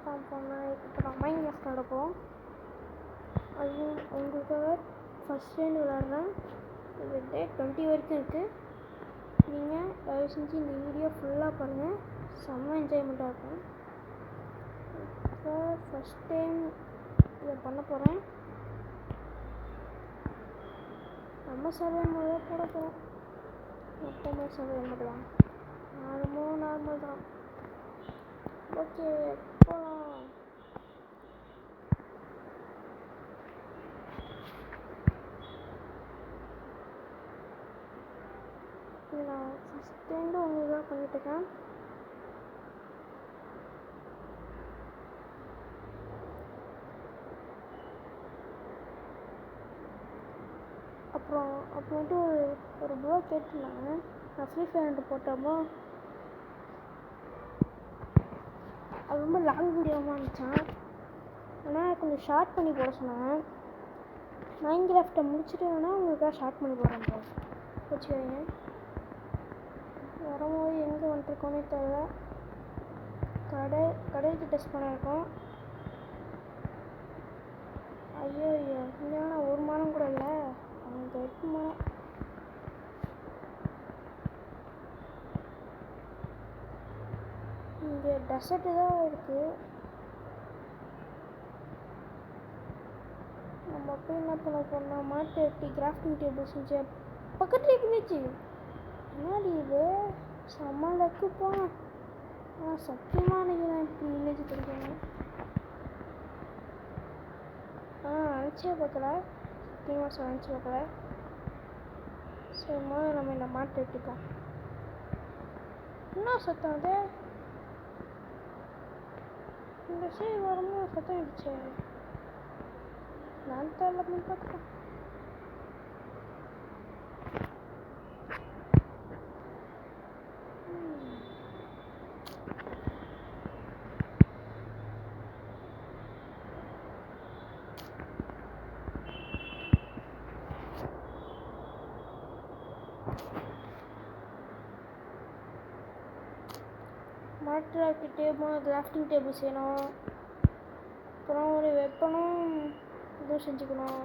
போனேன். இப்போ நான் மைன்கிராஃப்ட் நடப்போம். அது உங்களுக்காக ஃபஸ்ட் டைம் விளாட்றேன். இது டே 20 வரைக்கும் இருக்குது. நீங்கள் தயவு செஞ்சு இந்த வீடியோ ஃபுல்லாக பாருங்கள், செம்ம என்ஜாய்மெண்ட்டாக இருக்கும். இப்போ ஃபஸ்ட் டைம் இதை பண்ண போகிறேன். நம்ம சர்வே மோடில் போட போகிறோம். எப்போவுமே சர்வே மோடு தான், நார்மல் தான். ஓகே, போகலாம். நான் ஃபஸ்ட் டைம் உங்களுக்கு தான் பண்ணிட்டுருக்கேன். அப்புறமேட்டு ஒரு ப்ரோ கேட்டிருந்தாங்க, நான் ஃப்ரீ ஃபயர் போட்டப்போ அது ரொம்ப லாங் வீடியோவாக இருந்துச்சான். ஆனால் கொஞ்சம் ஷார்ட் பண்ணி போட சொன்னாங்க. மைன்கிராஃப்டை முடிச்சுட்டு வேணால் உங்களுக்காக ஷார்ட் பண்ணி போடுறேன் ப்ரோ, வச்சுக்கோங்க. வரும்போது எங்கே வந்துருக்கோன்னே தெரியல. கடைக்கு டெஸ்ட் பண்ணியிருக்கோம். ஐயோ இல்லைன்னா ஒரு மரம் கூட இல்லை, அவனுக்கு 8 மரம். இங்கே டெசர்ட்டு தான் இருக்குது. நம்ம போய் என்ன பண்ண போனால் மாட்டு வெட்டி கிராஃப்டிங் டேபிள் செஞ்சு பக்கத்துலேயே இருந்துச்சு. முன்னாடி இது செம்ம லக்கு போனேன். சத்தியமாக நினைக்கிறேன் இப்படி வில்லேஜ் கிடைக்கணும். நினச்சே பார்க்கல, சத்தியமாக நினச்சி பார்க்கல. சரி, முதல்ல நம்ம இந்த மாட்டை வெட்டிப்போம். என்ன சத்தம் அது? இந்த சைடு வரும்போது சத்தம் ஆயிடுச்சு. நான் தரல அப்படின்னு பார்த்துக்கோம். மாட்டு டேபிள் கிராஃப்டிங் டேபிள் செய்யணும். அப்புறம் ஒரு வெப்பனும் இதுவும் செஞ்சுக்கணும்.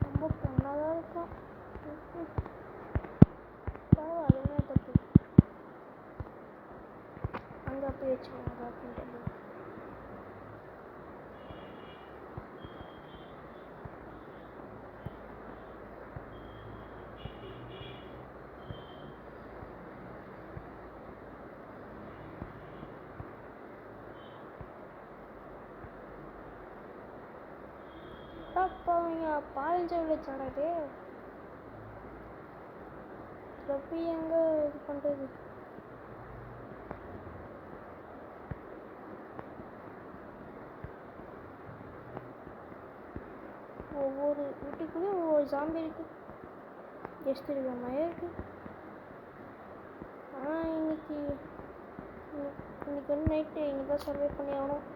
ரொம்ப பொண்ணாதான் இருக்கும். பரவாயில்ல, தப்பு. அங்கே போய் வச்சுக்கோங்க கிராஃப்டிங் டேபிள். அவங்க 15 வில்லேஜ் ஆனது. ரப்பி எங்கே இது பண்ணுறது? ஒவ்வொரு வீட்டுக்குள்ளேயும் ஒவ்வொரு ஜாம்பி இருக்குது. கெஸ்ட் இருக்கிற மாதிரி இருக்குது. ஆனால் இன்னைக்கு வந்து நைட்டு இங்கே தான் சர்வே பண்ணி ஆகணும்.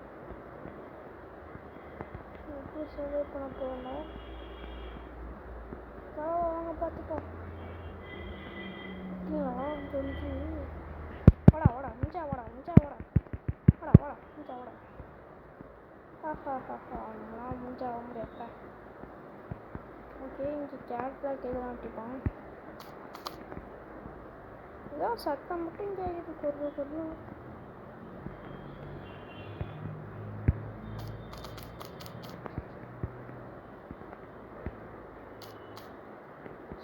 எப்படி சர்வே பண்ண போகணும்? வாங்க பார்த்துப்போம். ஜொலிச்சு வாடா மிஞ்சா வாடா அவங்களாம் முடிஞ்சா ஆக முடியாப்பா. ஓகே, இங்கே கேரட்லாம் கேட்கலாம் விட்டுப்பான். ஏதோ சத்தம் மட்டும் கேட்குது, பொருள்.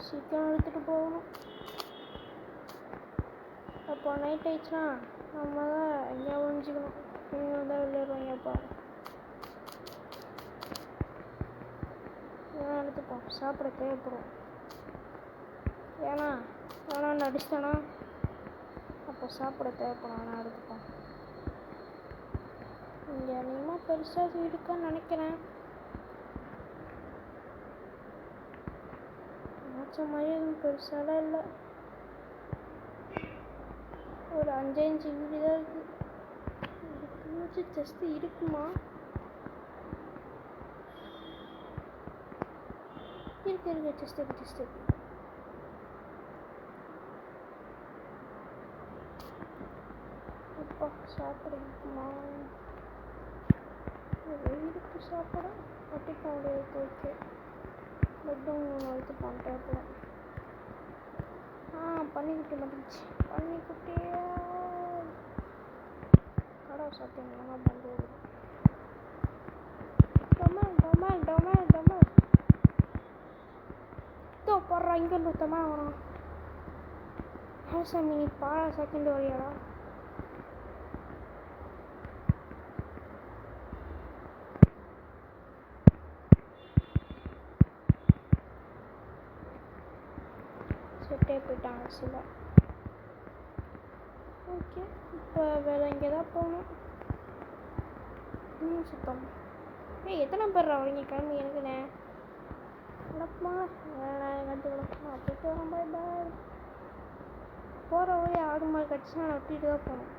சீக்கிரம் எடுத்துகிட்டு போகணும். அப்போ நைட் ஆயிடுச்சுன்னா நம்ம தான் எங்கேயா ஒழிஞ்சிக்கணும். இவங்க தான் விளையாடுவாங்கப்பா. இதெல்லாம் எடுத்துப்போம், சாப்பிட தேவைப்படும். வேணான்னு அடிச்சிட்டானா அப்போ சாப்பிட தேவைப்படும். ஆனால் எடுத்துப்போம். இங்கே அதிகமாக பெருசாக இருக்கான்னு நினைக்கிறேன். நினச்ச மாதிரி எதுவும் பெருசாலாம் இல்லை. ஒரு 5 வீடு தான் இருக்குது. இதுக்கு ஜஸ்ட்டு இருக்குமா? இருக்கு ஜஸ்ட்டு. அப்பா சாப்பிடுமா வெயிலுக்கு சாப்பிட கட்டிக்க முடியாது. ஓகே பெட்டும் எடுத்து பண்ணிட்டேன். அப்புறம் பன்னிக்குட்டி மாட்டிச்சு. பன்னிக்குட்டியா கடை சாப்பிட்டீங்களா பண்ணுறது டொமல் டொமல் டொமல் டொமல் தோ போடுறா. இங்கே நூற்றமாக வரும். சாமி நீ பாழா செகண்ட் வழியாடா. செட்டே போயிட்டாங்க சில. ஓகே இப்போ வேறு இங்கே தான் போகணும். சுத்தம் எத்தனை பேர் வரீங்க கிளம்பி எனக்குண்ணே நடப்பா கற்றுக்கலாம். போயிட்டு வரோம். பாய் பாய். போகிற வழி ஆடு மாடு கிடச்சினா நான் விட்டுட்டு தான் போகணும்.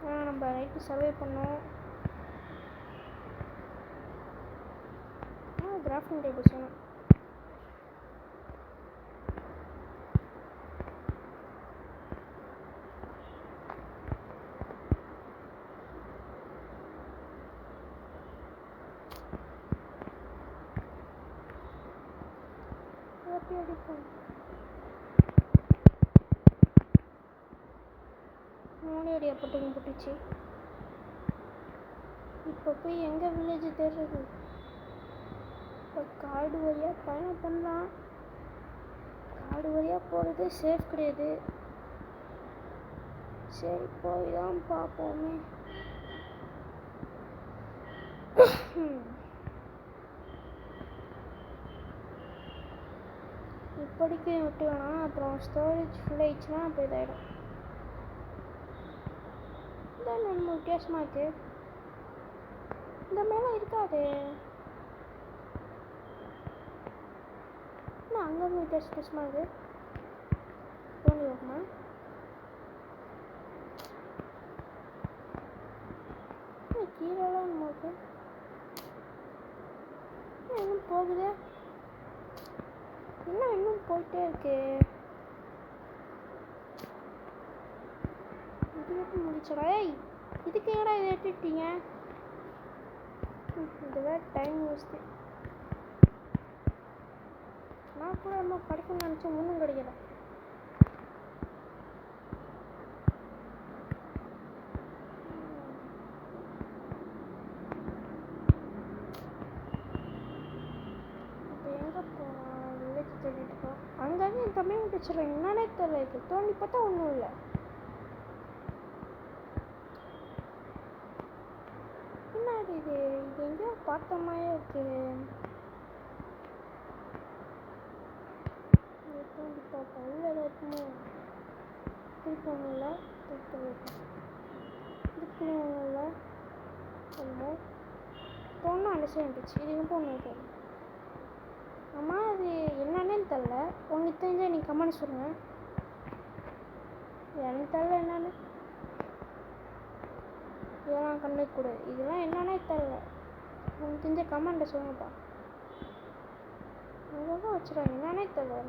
ஏன்னா நம்ம நைட்டு சர்வே பண்ணோம். கிராஃபிங் டேபிள்ஸ் வேணும். மூணு போட்டுச்சு. இப்போ போய் எங்கே வில்லேஜ் தேடுறது? இப்போ காடு வழியாக பயணம் பண்ணலாம். காடு வழியாக போகிறது சேஃப் கிடையாது. சரி போய் தான் பார்ப்போமே. இப்படிக்கு விட்டு வேணாம். அப்புறம் ஸ்டோரேஜ் ஃபுல் ஆயிடுச்சுன்னா அப்போ இதாகிடும். இதான் நம்ம வித்தியாசமாக இருக்குது. இந்த மேலே இருக்காது. ஆனால் அங்கே போய் வித்தியாசமாக இருக்குது. தோணி வருமா? கீழெல்லாம் நமக்கு இன்னும் போகுது. இன்னும் போயிட்டே இருக்கு. இது முடிச்சடா. இதுக்கு ஏடா இதை எடுத்துட்டீங்க? இது வேறு டைம் வேஸ்ட்டு. நான் கூட நம்ம கிடைக்கும்னு நினச்சேன். ஒன்றும் கிடைக்கல. அங்கங்கே என் தம்பி முடிச்சிடறேன். என்னன்னே தெரியல. இது தோண்டி பார்த்தா ஒன்றும் இல்லை. என்னது இது? இது எங்கேயோ பார்த்த மாதிரியே இருக்கு. தோண்டி பார்ப்போம். உள்ள ஏதாவது இருக்குமோ? திருப்பி ஒன்றும் இல்லை. திருப்பி ஒன்றும் இல்லை. ஒன்று தோணும் அண்டர்ஸ்டாண்ட் இருந்துச்சு. இது எங்கே ஒன்று இருக்கு. அம்மா அது என்னன்னு தெரில. உங்களுக்கு தெரிஞ்சால் நீங்கள் கமெண்ட் சொல்லுங்கள். எனக்கு தெரில என்னன்னு. இதெல்லாம் கண்டுக்கூடாது. இதெல்லாம் என்னன்னே தெரில. உங்களுக்கு தெரிஞ்ச கமெண்ட்டை சொல்லுங்கப்பா. அங்கே தான் வச்சுருவாங்க. என்னன்னே தெரில.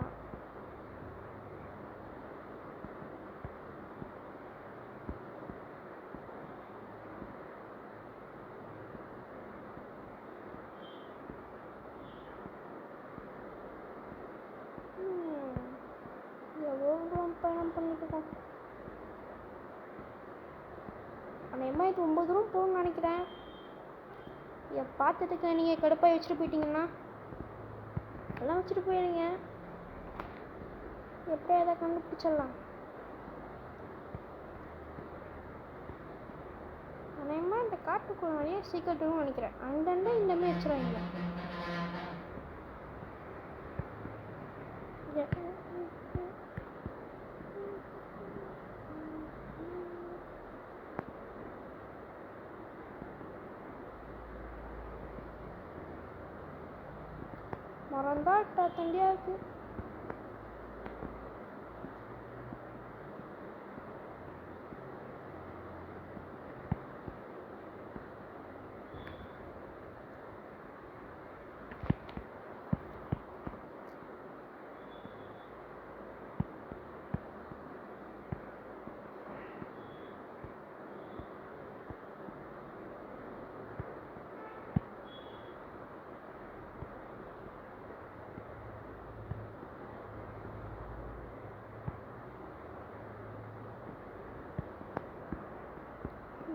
நான் பயணம் பண்ணிட்டுருக்கோம். ஆனால் இது 9 ரூம் போகணும்னு நினைக்கிறேன். இதை பார்த்துட்டுக்க நீங்கள் கடுப்பாக வச்சுட்டு போயிட்டீங்கன்னா எல்லாம் வச்சுட்டு போயிடுங்க. எப்படியா அதை கண்டுபிடிச்சிடலாம். ஆனால் இந்த காட்டுக்குள்ள நிறைய சீக்கிரட்டுன்னு நினைக்கிறேன். அங்கண்டே இந்தமாதிரி வச்சுருவாங்க. மறந்தால் தண்டியா இருக்கு.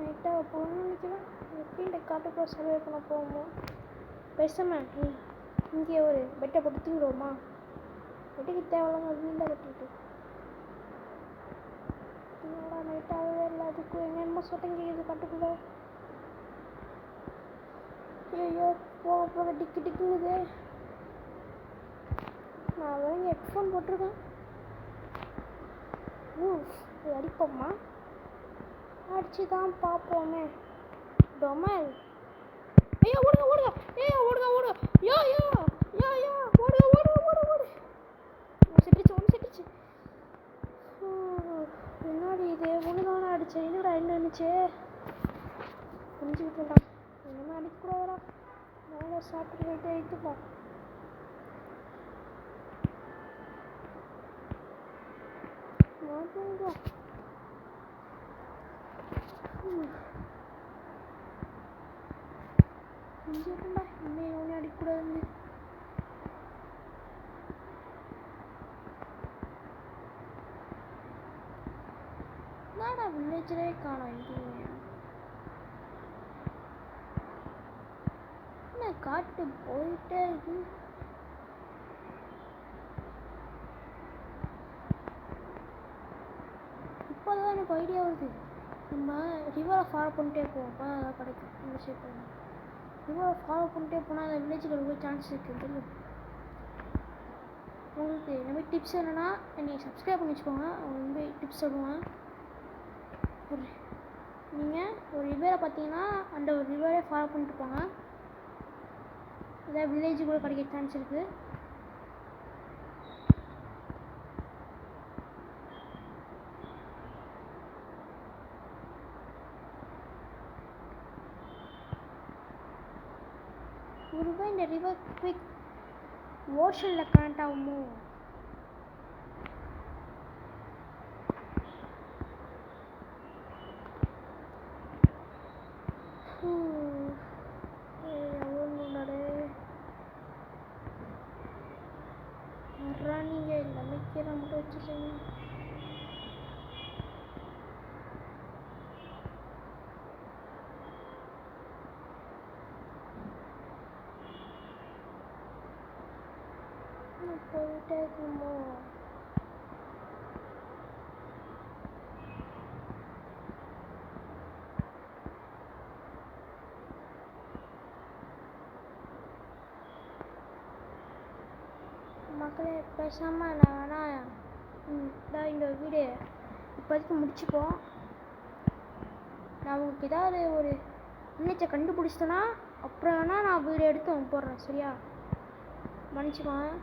நைட்டாக போகணும்னு நினைக்கிறேன். எப்படி இந்த காட்டுக்குள்ளே சர்வே பண்ண போவோம்? பேசாமல் இங்கே ஒரு பெட்டை போட்டு தூங்கிடுவோமா? பெட்டுக்கு தேவையில்லாமல் வீண்டாக கட்டிட்டு என்னடா நைட்டாகவே இல்லை. அதுக்கு என்னென்னமோ சட்டம் கேட்குது காட்டுக்குள்ளே. ஐயோ போக போக டிக்கு டிக்குங்குது. நான் வேற இங்கே ஹெட்ஃபோன் போட்டிருக்கேன். அடிப்போம்மா, அடிச்சு தான் பார்ப்போமே. டொமல் ஐயோ ஓடுங்க ஓடுங்க, ஓடுங்க ஓடுங்க, யோ யோ யோ யோ ஓடுங்க ஓடுங்க ஓடுங்க ஓடு. ஒன்று செட்டுச்சு. முன்னாடி இது ஒன்று தானே அடித்தேன். என்னடா என்ன இருந்துச்சு? புரிஞ்சுக்கிட்டேன்டா. என்னமே அடிக்கக்கூடாதா? நாங்க சாப்பிட்டு போயிட்டு எடுத்துப்போம். புரிஞ்சுக்கிட்டேன்டா. இன்னும் ஒன்றும் அடிக்கக்கூடாதுன்னு. என்னடா வில்லேஜ்லே காணோம் எங்கேயுமே. என்ன காட்டு போயிட்டே இருக்கு. இப்போதான் எனக்கு ஐடியா வருது. நம்ம ரிவரை ஃபாலோ பண்ணிட்டே போவோம். அப்போ தான் அதான் கிடைக்கும். இந்த ஷேப் ரிவரை ஃபாலோ பண்ணிட்டே போனால் அந்த வில்லேஜில் ரொம்ப சான்ஸ் இருக்குது தெரியும். உங்களுக்கு இந்த மாதிரி டிப்ஸ் என்னென்னா என்னை சப்ஸ்கிரைப் பண்ணி வச்சுக்கோங்க. அவங்க வந்து டிப்ஸ் சொல்லுவேன். நீங்கள் ஒரு ரிவரை பார்த்தீங்கன்னா அந்த ஒரு ரிவரே ஃபாலோ பண்ணிட்டு போங்க. ஏதாவது வில்லேஜ் கூட கிடைக்க சான்ஸ் இருக்குது. ஒருவேளை இந்த ரிவர் குவிக் ஓஷனில் கனெக்ட் ஆகுமோ? நீங்கள் எல்லாமே கீழே மட்டும் வச்சுருக்கீங்க. போயிட்டே இருக்குமோ? மக்களே பேசாமல் நான் வேணால் இந்த வீடியோ இப்போதைக்கு முடிச்சுப்போம். நான் உங்களுக்கு ஏதாவது ஒரு வில்லேஜை கண்டுபிடிச்சிட்டேன்னா அப்புறம் வேணால் நான் வீடியோ எடுத்து போடுறேன். சரியா? மன்னிச்சுக்கோங்க.